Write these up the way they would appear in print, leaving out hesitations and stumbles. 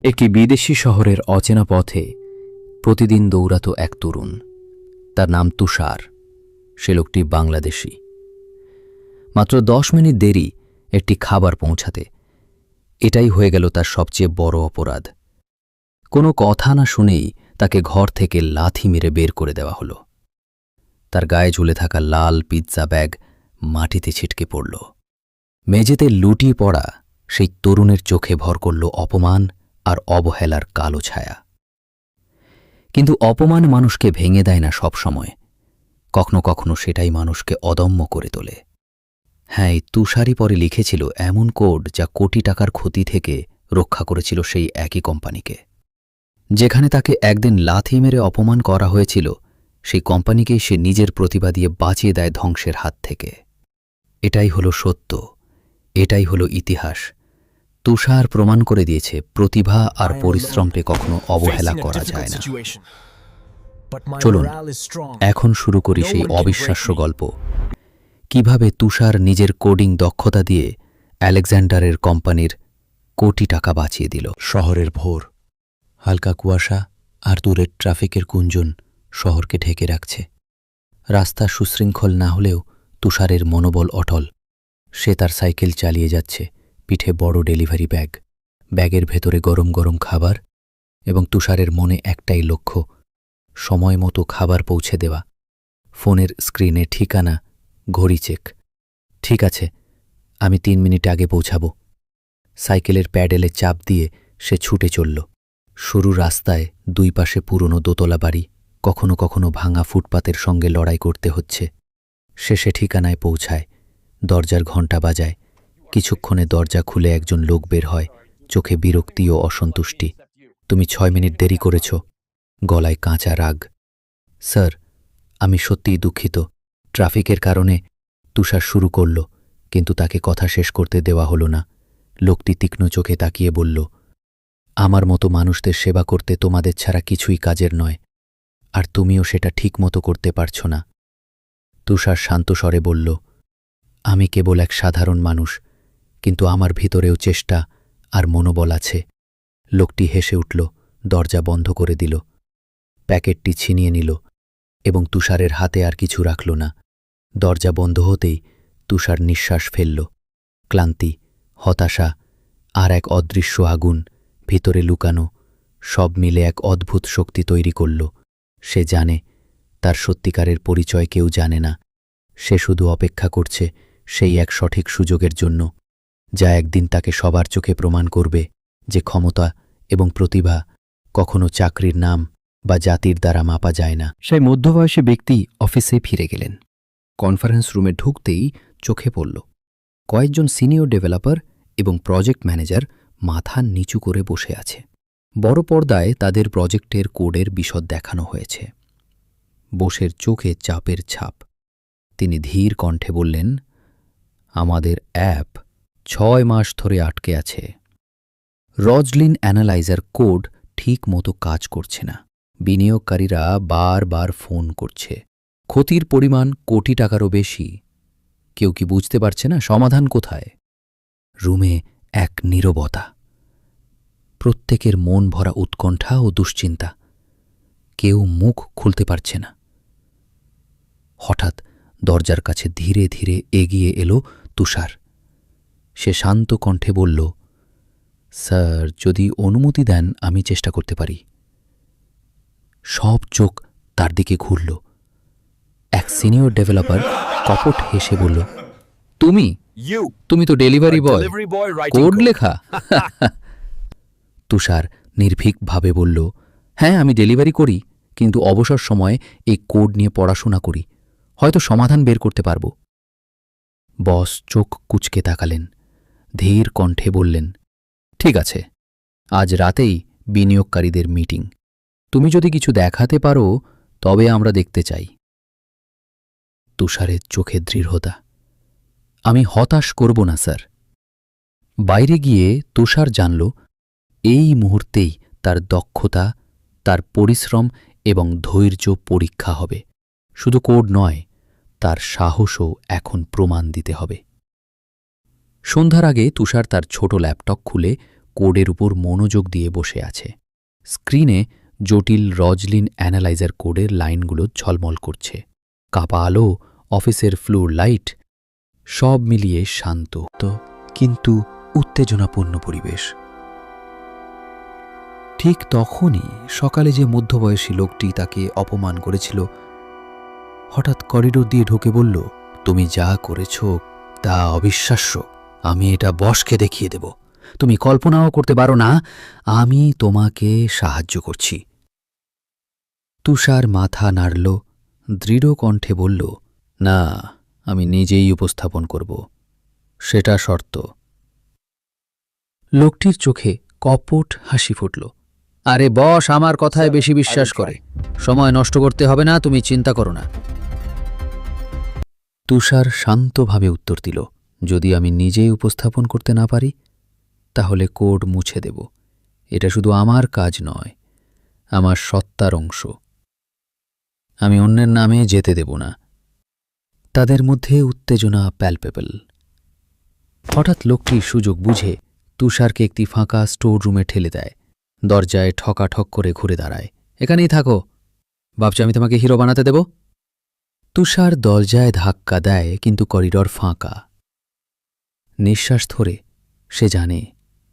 একটি বিদেশি শহরের অচেনা পথে প্রতিদিন দৌড়াতো এক তরুণ। তার নাম তুষার। সে লোকটি বাংলাদেশি। মাত্র 10 মিনিট দেরি একটি খাবার পৌঁছাতে। এটাই হয়ে গেল তার সবচেয়ে বড় অপরাধ। কোনো কথা না শুনেই তাকে ঘর থেকে লাথি মেরে বের করে দেওয়া হলো। তার গায়ে ঝুলে থাকা লাল পিৎজা ব্যাগ মাটিতে ছিটকে পড়ল। মেঝেতে লুটিয়ে পড়া সেই তরুণের চোখে ভর করল অপমান আর অবহেলার কালো ছায়া। কিন্তু অপমান মানুষকে ভেঙে দেয় না সব সময়। কখনো কখনো সেটাই মানুষকে অদম্য করে তোলে। হ্যাঁ, এই তুষারই পরে লিখেছিল এমন কোড যা কোটি টাকার ক্ষতি থেকে রক্ষা করেছিল সেই একই কোম্পানিকে। যেখানে তাকে একদিন লাথি মেরে অপমান করা হয়েছিল, সেই কোম্পানিকেই সে নিজের প্রতিভা দিয়ে বাঁচিয়ে দেয় ধ্বংসের হাত থেকে। এটাই হলো সত্য, এটাই হলো ইতিহাস। তুষার প্রমাণ করে দিয়েছে প্রতিভা আর পরিশ্রমকে কখনো অবহেলা করা যায় না। চলুন এখন শুরু করি সেই অবিশ্বাস্য গল্প। কিভাবে তুষার নিজের কোডিং দক্ষতা দিয়ে আলেকজান্ডারের কোম্পানির কোটি টাকা বাঁচিয়ে দিল। শহরের ভোর, হালকা কুয়াশা আর দূরের ট্রাফিকের গুঞ্জন শহরকে ঢেকে রাখছে। রাস্তা সুশৃঙ্খল না হলেও তুষারের মনোবল অটল। সে তার সাইকেল চালিয়ে যাচ্ছে, পিঠে বড় ডেলিভারি ব্যাগ, ব্যাগের ভেতরে গরম গরম খাবার, এবং তুষারের মনে একটাই লক্ষ্য, সময় মতো খাবার পৌঁছে দেওয়া। ফোনের স্ক্রিনে ঠিকানা, ঘড়ি চেক। ঠিক আছে, আমি 3 মিনিট আগে পৌঁছাব। সাইকেলের প্যাডেলে চাপ দিয়ে সে ছুটে চলল। সরু রাস্তায় দুই পাশে পুরনো দোতলা বাড়ি, কখনো কখনো ভাঙা ফুটপাতের সঙ্গে লড়াই করতে হচ্ছে। শেষে ঠিকানায় পৌঁছায়, দরজার ঘণ্টা বাজায়। কিছুক্ষণে দরজা খুলে একজন লোক বের হয়, চোখে বিরক্তি ও অসন্তুষ্টি। তুমি 6 মিনিট দেরি করেছ। গলায় কাঁচা রাগ। স্যার, আমি সত্যিই দুঃখিত, ট্রাফিকের কারণে। তুষার শুরু করল, কিন্তু তাকে কথা শেষ করতে দেওয়া হল না। লোকটি তীক্ষ্ণ চোখে তাকিয়ে বলল, আমার মতো মানুষদের সেবা করতে তোমাদের ছাড়া কিছুই কাজের নয়, আর তুমিও সেটা ঠিক মতো করতে পারছ না। তুষার শান্ত স্বরে বলল, আমি কেবল এক সাধারণ মানুষ, কিন্তু আমার ভিতরেও চেষ্টা আর মনোবল আছে। লোকটি হেসে উঠল, দরজা বন্ধ করে দিল, প্যাকেটটি ছিনিয়ে নিল এবং তুষারের হাতে আর কিছু রাখল না। দরজা বন্ধ হতেই তুষার নিঃশ্বাস ফেলল। ক্লান্তি, হতাশা আর এক অদৃশ্য আগুন ভিতরে লুকানো, সব মিলে এক অদ্ভুত শক্তি তৈরি করল। সে জানে তার সত্যিকারের পরিচয় কেউ জানে না। সে শুধু অপেক্ষা করছে সেই এক সঠিক সুযোগের জন্য, যা একদিন তাকে সবার চোখে প্রমাণ করবে যে ক্ষমতা এবং প্রতিভা কখনো চাকরির নাম বা জাতির দ্বারা মাপা যায় না। সেই মধ্যবয়সী ব্যক্তি অফিসে ফিরে গেলেন। কনফারেন্স রুমে ঢুকতেই চোখে পড়ল কয়েকজন সিনিয়র ডেভেলপার এবং প্রজেক্ট ম্যানেজার মাথা নিচু করে বসে আছে। বড় পর্দায় তাদের প্রজেক্টের কোডের বিশদ দেখানো হয়েছে। বোসের চোখে চাপের ছাপ। তিনি ধীর কণ্ঠে বললেন, আমাদের অ্যাপ 6 মাস ধরে আটকে আছে। রজলিন অ্যানালাইজার কোড ঠিক মতো কাজ করছে না। বিনিয়োগকারীরা বারবার ফোন করছে। ক্ষতির পরিমাণ কোটি টাকারও বেশি। কেউ কি বুঝতে পারছে না সমাধান কোথায়? রুমে এক নীরবতা। প্রত্যেকের মন ভরা উৎকণ্ঠা ও দুশ্চিন্তা। কেউ মুখ খুলতে পারছে না। হঠাৎ দরজার কাছে ধীরে ধীরে এগিয়ে এলো তুষার। সে শান্ত কণ্ঠে বলল, স্যার, যদি অনুমতি দেন আমি চেষ্টা করতে পারি। সব চোখ তার দিকে ঘুরল। এক সিনিয়র ডেভেলপার কপট হেসে বলল, তুমি তো ডেলিভারি বয়, কোড লেখা? তুষার নির্ভীকভাবে বলল, হ্যাঁ, আমি ডেলিভারি করি, কিন্তু অবসর সময়ে এই কোড নিয়ে পড়াশোনা করি। হয়তো সমাধান বের করতে পারব। বস চোখ কুঁচকে তাকালেন, ধীর কণ্ঠে বললেন, ঠিক আছে, আজ রাতেই বিনিয়োগকারীদের মিটিং। তুমি যদি কিছু দেখাতে পারো তবে আমরা দেখতে চাই। তুষারের চোখে দৃঢ়তা। আমি হতাশ করব না, স্যার। বাইরে গিয়ে তুষার জানল এই মুহূর্তেই তার দক্ষতা, তার পরিশ্রম এবং ধৈর্য পরীক্ষা হবে। শুধু কোড নয়, তার সাহসও এখন প্রমাণ দিতে হবে। সন্ধ্যার আগে তুষার তার ছোট ল্যাপটপ খুলে কোডের উপর মনোযোগ দিয়ে বসে আছে। স্ক্রিনে জটিল রজলিন অ্যানালাইজার কোডের লাইনগুলো ঝলমল করছে। কাপা আলো, অফিসের ফ্লোর লাইট, সব মিলিয়ে শান্ত কিন্তু উত্তেজনাপূর্ণ পরিবেশ। ঠিক তখনই সকালে যে মধ্যবয়সী লোকটি তাকে অপমান করেছিল হঠাৎ করিডোর দিয়ে ঢুকে বলল, তুমি যা করেছ তা অবিশ্বাস্য। আমি এটা বসকে দেখিয়ে দেব। তুমি কল্পনাও করতে পারো না আমি তোমাকে সাহায্য করছি। তুষার মাথা নাড়ল, দৃঢ় কণ্ঠে বলল, না, আমি নিজেই উপস্থাপন করব, সেটা শর্ত। লোকটির চোখে কপট হাসি ফুটল। আরে বস আমার কথায় বেশি বিশ্বাস করে। সময় নষ্ট করতে হবে না, তুমি চিন্তা করো না। তুষার শান্তভাবে উত্তর দিল, যদি আমি নিজেই উপস্থাপন করতে না পারি তাহলে কোড মুছে দেব। এটা শুধু আমার কাজ নয়, আমার সত্তার অংশ। আমি অন্যের নামে যেতে দেব না। তাদের মধ্যে উত্তেজনা প্যালপেবল। হঠাৎ লোকটি সুযোগ বুঝে তুষারকে একটি ফাঁকা স্টোর রুমে ঠেলে দেয়। দরজায় ঠকাঠক করে ঘুরে দাঁড়ায়। এখানেই থাকো, ভাবছো আমি তোমাকে হিরো বানাতে দেব? তুষার দরজায় ধাক্কা দেয়, কিন্তু করিডর ফাঁকা। নিঃশ্বাস ধরে সে জানে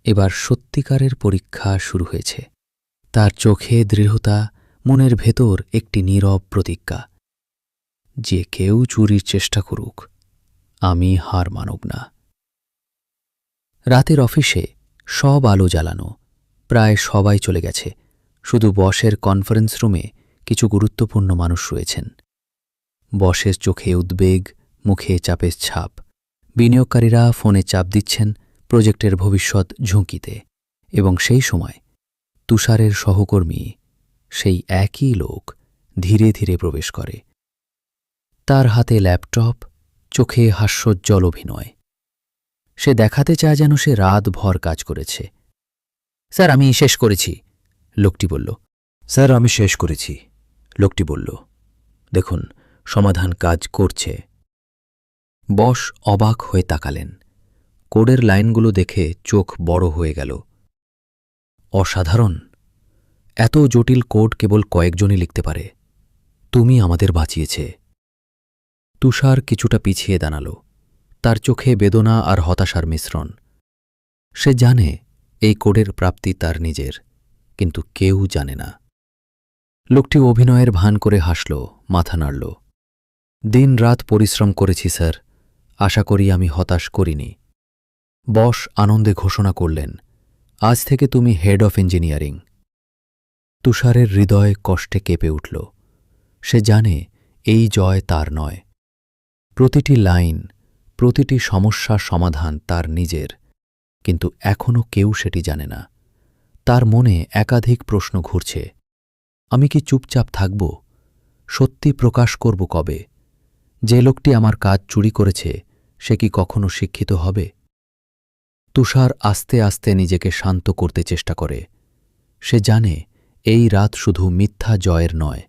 এবার সত্যিকারের পরীক্ষা শুরু হয়েছে। তার চোখে দৃঢ়তা, মনের ভেতর একটি নীরব প্রতিজ্ঞা, যে কেউ চুরির চেষ্টা করুক আমি হার মানব না। রাতের অফিসে সব আলো জ্বালানো, প্রায় সবাই চলে গেছে। শুধু বসের কনফারেন্স রুমে কিছু গুরুত্বপূর্ণ মানুষ রয়েছেন। বসের চোখে উদ্বেগ, মুখে চাপের ছাপ। বিনিয়োগকারীরা ফোনে চাপ দিচ্ছেন প্রজেক্টের ভবিষ্যৎ ঝুঁকিতে। এবং সেই সময় তুষারের সহকর্মী, সেই একই লোক, ধীরে ধীরে প্রবেশ করে। তার হাতে ল্যাপটপ, চোখে হাস্যোজ্জ্বল অভিনয়। সে দেখাতে চায় যেন সে রাতভর কাজ করেছে। স্যার আমি শেষ করেছি, লোকটি বলল। স্যার আমি শেষ করেছি, লোকটি বলল। দেখুন, সমাধান কাজ করছে। বস অবাক হয়ে তাকালেন। কোডের লাইনগুলো দেখে চোখ বড় হয়ে গেল। অসাধারণ! এত জটিল কোড কেবল কয়েকজনই লিখতে পারে। তুমি আমাদের বাঁচিয়েছে। তুষার কিছুটা পিছিয়ে দাঁড়াল। তার চোখে বেদনা আর হতাশার মিশ্রণ। সে জানে এই কোডের প্রাপ্তি তার নিজের, কিন্তু কেউ জানে না। লোকটি অভিনয়ের ভান করে হাসল, মাথা নাড়ল। দিন রাত পরিশ্রম করেছি স্যার, আশা করি আমি হতাশ করিনি। বস আনন্দে ঘোষণা করলেন, আজ থেকে তুমি হেড অফ ইঞ্জিনিয়ারিং। তুষারের হৃদয় কষ্টে কেঁপে উঠল। সে জানে এই জয় তার নয়। প্রতিটি লাইন, প্রতিটি সমস্যার সমাধান তার নিজের, কিন্তু এখনও কেউ সেটি জানে না। তার মনে একাধিক প্রশ্ন ঘুরছে। আমি কি চুপচাপ থাকব? সত্যি প্রকাশ করব কবে? যে লোকটি আমার কাজ চুরি করেছে সে কি কখনো শিক্ষিত হবে? তুষার আস্তে আস্তে নিজেকে শান্ত করতে চেষ্টা করে। সে জানে এই রাত শুধু মিথ্যা জয়ের নয়,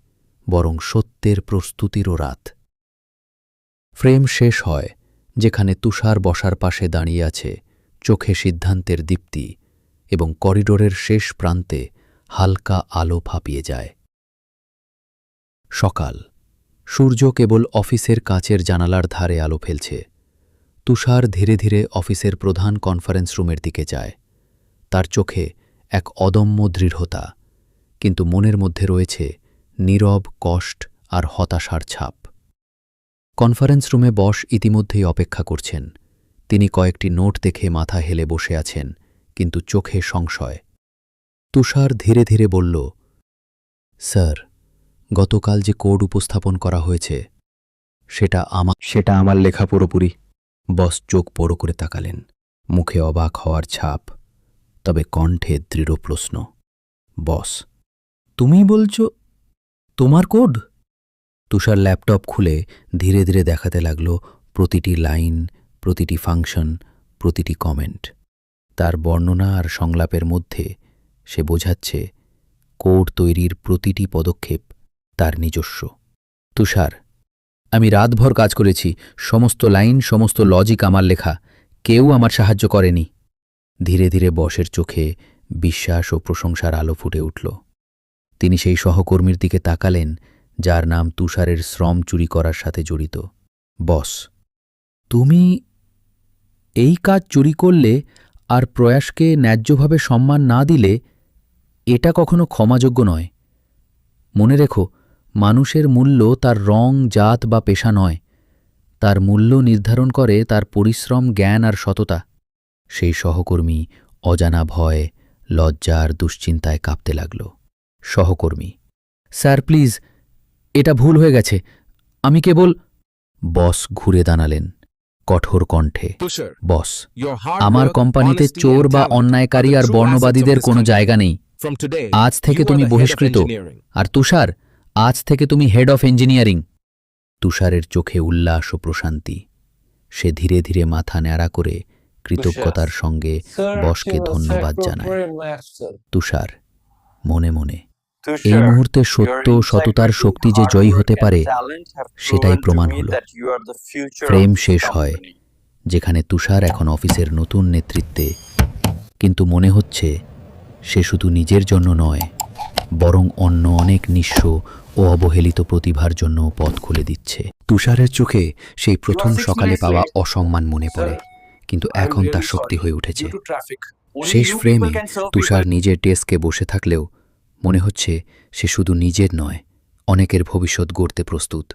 বরং সত্যের প্রস্তুতিরও রাত। ফ্রেম শেষ হয় যেখানে তুষার বসার পাশে দাঁড়িয়ে আছে, চোখে সিদ্ধান্তের দীপ্তি, এবং করিডোরের শেষ প্রান্তে হালকা আলো ফাঁপিয়ে যায়। সকাল। সূর্য কেবল অফিসের কাচের জানালার ধারে আলো ফেলছে। তুষার ধীরে ধীরে অফিসের প্রধান কনফারেন্স রুমের দিকে যায়। তার চোখে এক অদম্য দৃঢ়তা, কিন্তু মনের মধ্যে রয়েছে নীরব কষ্ট আর হতাশার ছাপ। কনফারেন্স রুমে বস ইতিমধ্যেই অপেক্ষা করছেন। তিনি কয়েকটি নোট দেখে মাথা হেলে বসে আছেন, কিন্তু চোখে সংশয়। তুষার ধীরে ধীরে বলল, স্যার, গতকাল যে কোড উপস্থাপন করা হয়েছে সেটা আমার লেখা পুরোপুরি। বস চোখ বড় করে তাকালেন, মুখে অবাক হওয়ার ছাপ, তবে কণ্ঠে দৃঢ় প্রশ্ন। বস, তুমি বলছ তোমার কোড? তুষার ল্যাপটপ খুলে ধীরে ধীরে দেখাতে লাগল প্রতিটি লাইন, প্রতিটি ফাংশন, প্রতিটি কমেন্ট। তার বর্ণনা আর সংলাপের মধ্যে সে বোঝাচ্ছে কোড তৈরির প্রতিটি পদক্ষেপ তার নিজস্ব। তুষার, আমি রাতভর কাজ করেছি, সমস্ত লাইন, সমস্ত লজিক আমার লেখা, কেউ আমার সাহায্য করেনি। ধীরে ধীরে বসের চোখে বিশ্বাস ও প্রশংসার আলো ফুটে উঠল। তিনি সেই সহকর্মীর দিকে তাকালেন যার নাম তুষারের শ্রম চুরি করার সাথে জড়িত। বস, তুমি এই কাজ চুরি করলে আর প্রয়াসকে ন্যায্যভাবে সম্মান না দিলে এটা কখনো ক্ষমাযোগ্য নয়। মনে রেখো, মানুষের মূল্য তার রং, জাত বা পেশা নয়, তার মূল্য নির্ধারণ করে তার পরিশ্রম, জ্ঞান আর সততা। সেই সহকর্মী অজানা ভয়, লজ্জা আর দুশ্চিন্তায় কাঁপতে লাগল। সহকর্মী, স্যার প্লিজ, এটা ভুল হয়ে গেছে, আমি কেবল। বস ঘুরে দাঁড়ালেন কঠোর কণ্ঠে। বস, আমার কোম্পানিতে চোর বা অন্যায়কারী আর বর্ণবাদীদের কোনো জায়গা নেই। আজ থেকে তুমি বহিষ্কৃত। আর তুষার, আজ থেকে তুমি হেড অফ ইঞ্জিনিয়ারিং। তুষারের চোখে উল্লাস ও প্রশান্তি। সে ধীরে ধীরে মাথা ন্যাড়া করে কৃতজ্ঞতার সঙ্গে বসকে ধন্যবাদ জানায়। তুষার মনে মনে, এই মুহূর্তে সত্য, সততার শক্তি যে জয়ী হতে পারে সেটাই প্রমাণ হল। ফ্রেম শেষ হয়, যেখানে তুষার এখন অফিসের নতুন নেতৃত্বে, কিন্তু মনে হচ্ছে সে শুধু নিজের জন্য নয়, বরং অন্য অনেক নিঃস্ব ও অবহেলিত প্রতিভার জন্য পথ খুলে দিচ্ছে। তুষারের চোখে সেই প্রথম সকালে পাওয়া অসম্মান মনে পড়ে, কিন্তু এখন তার শক্তি হয়ে উঠেছে। শেষ ফ্রেমে তুষার নিজের ডেস্কে বসে থাকলেও মনে হচ্ছে সে শুধু নিজের নয়, অনেকের ভবিষ্যৎ গড়তে প্রস্তুত।